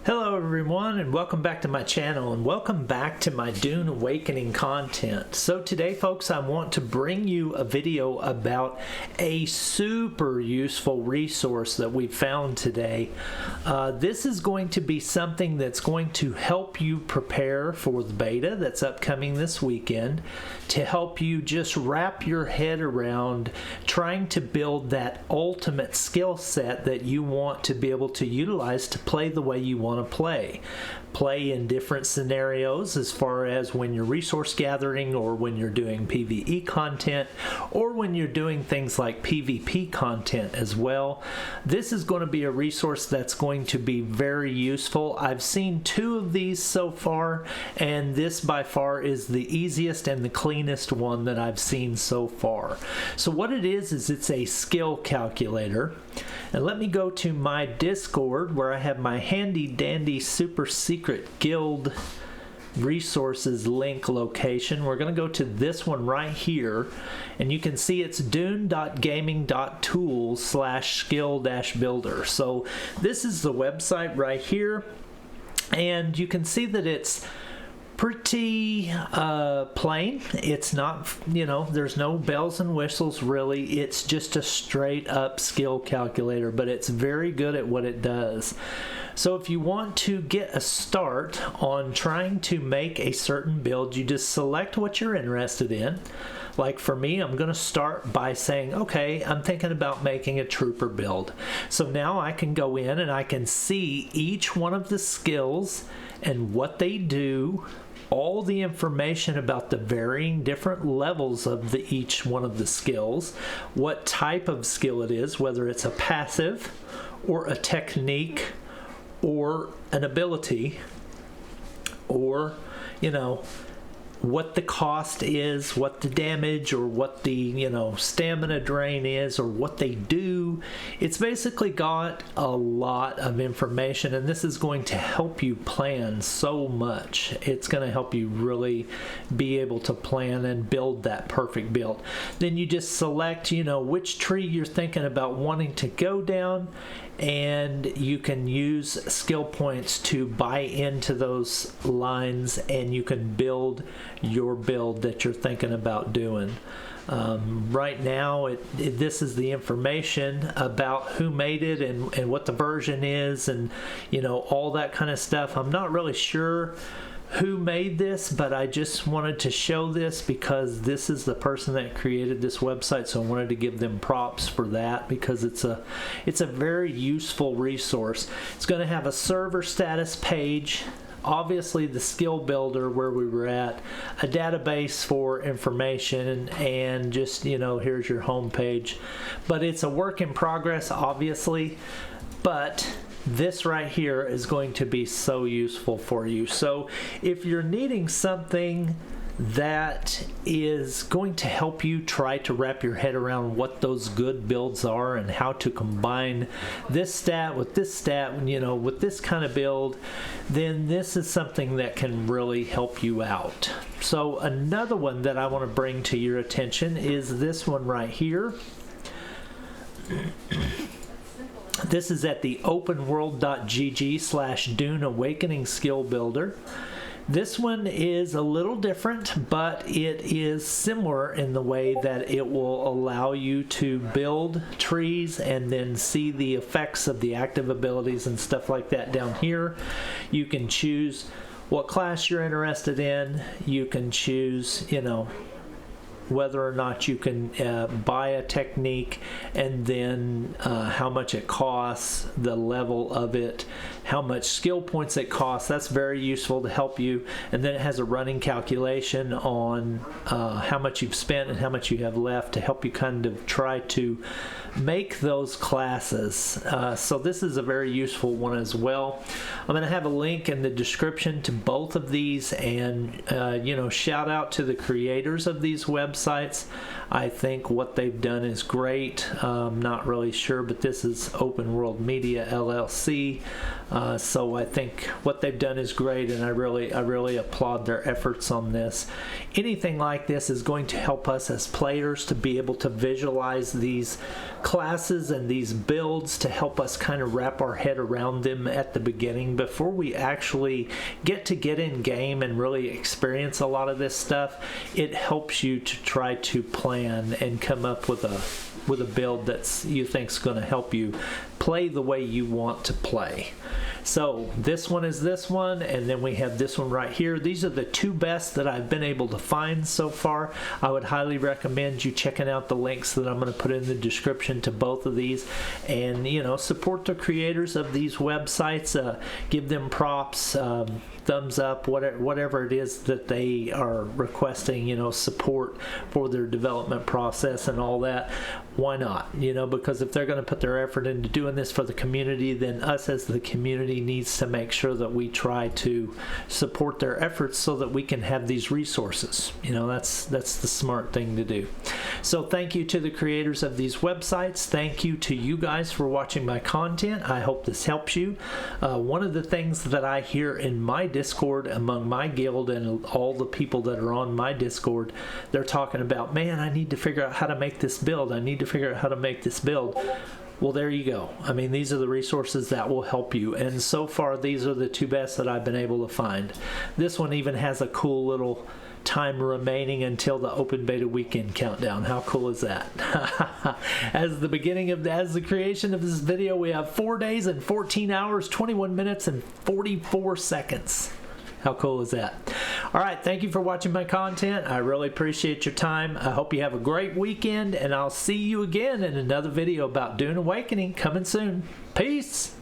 Hello everyone, and welcome back to my channel, and welcome back to my Dune Awakening content. So today folks, I want to bring you a video about a super useful resource that we found today. This is going to be something that's going to help you prepare for the beta that's upcoming this weekend, to help you just wrap your head around trying to build that ultimate skill set that you want to be able to utilize to play the way you want to play in different scenarios, as far as when you're resource gathering, or when you're doing PvE content, or when you're doing things like PvP content as well. This is going to be a resource that's going to be very useful. I've seen two of these so far, and this by far is the easiest and the cleanest one that I've seen so far. So what it is it's a skill calculator. And let me go to my Discord, where I have my handy dandy super secret guild resources link location. We're going to go to this one right here, and you can see it's dune.gaming.tools/skill-builder. So this is the website right here, and you can see that it's pretty plain. It's not, there's no bells and whistles really. It's just a straight up skill calculator, but it's very good at what it does. So if you want to get a start on trying to make a certain build, you just select what you're interested in. Like for me, I'm going to start by saying, okay, I'm thinking about making a trooper build. So now I can go in and I can see each one of the skills and what they do, all the information about the varying different levels of each one of the skills, what type of skill it is, whether it's a passive or a technique or an ability, or what the cost is, what the damage, or what the stamina drain is, or what they do. It's basically got a lot of information, and this is going to help you plan so much. It's going to help you really be able to plan and build that perfect build. Then you just select which tree you're thinking about wanting to go down, and you can use skill points to buy into those lines, and you can build your build that you're thinking about doing. Right now, this is the information about who made it and what the version is, and all that kind of stuff. I'm not really sure who made this, but I just wanted to show this because this is the person that created this website, so I wanted to give them props for that, because it's a very useful resource. It's going to have a server status page, obviously the skill builder where we were at, a database for information, and just here's your home page. But it's a work in progress, obviously, but this right here is going to be so useful for you. So if you're needing something that is going to help you try to wrap your head around what those good builds are and how to combine this stat with this stat, with this kind of build, then this is something that can really help you out. So another one that I want to bring to your attention is this one right here. This is at the openworld.gg/Dune Awakening Skill Builder. This one is a little different, but it is similar in the way that it will allow you to build trees and then see the effects of the active abilities and stuff like that down here. You can choose what class you're interested in. You can choose, whether or not you can buy a technique, and then how much it costs, the level of it, how much skill points it costs. That's very useful to help you. And then it has a running calculation on how much you've spent and how much you have left, to help you kind of try to make those classes. So this is a very useful one as well. I'm going to have a link in the description to both of these, and shout out to the creators of these websites. I think what they've done is great. Not really sure, but this is Open World Media LLC. So I think what they've done is great, and I really applaud their efforts on this. Anything like this is going to help us as players to be able to visualize these classes and these builds, to help us kind of wrap our head around them at the beginning before we actually get in game and really experience a lot of this stuff. It helps you to try to plan and come up with a build that's you think's going to help you play the way you want to play. So this one is this one, and then we have this one right here. These are the two best that I've been able to find so far. I would highly recommend you checking out the links that I'm going to put in the description to both of these, and support the creators of these websites. Give them props, thumbs up, whatever it is that they are requesting, support for their development process and all that. Why not? Because if they're going to put their effort into doing this for the community, then us as the community needs to make sure that we try to support their efforts so that we can have these resources. That's the smart thing to do. So thank you to the creators of these websites. Thank you to you guys for watching my content. I hope this helps you. One of the things that I hear in my Discord among my guild and all the people that are on my Discord, they're talking about, man, I need to figure out how to make this build. I need to figure out how to make this build. Well, there you go. I mean, these are the resources that will help you. And so far, these are the two best that I've been able to find. This one even has a cool little time remaining until the open beta weekend countdown. How cool is that? As the creation of this video, we have 4 days and 14 hours, 21 minutes and 44 seconds. How cool is that? All right, thank you for watching my content. I really appreciate your time. I hope you have a great weekend, and I'll see you again in another video about Dune Awakening coming soon. Peace!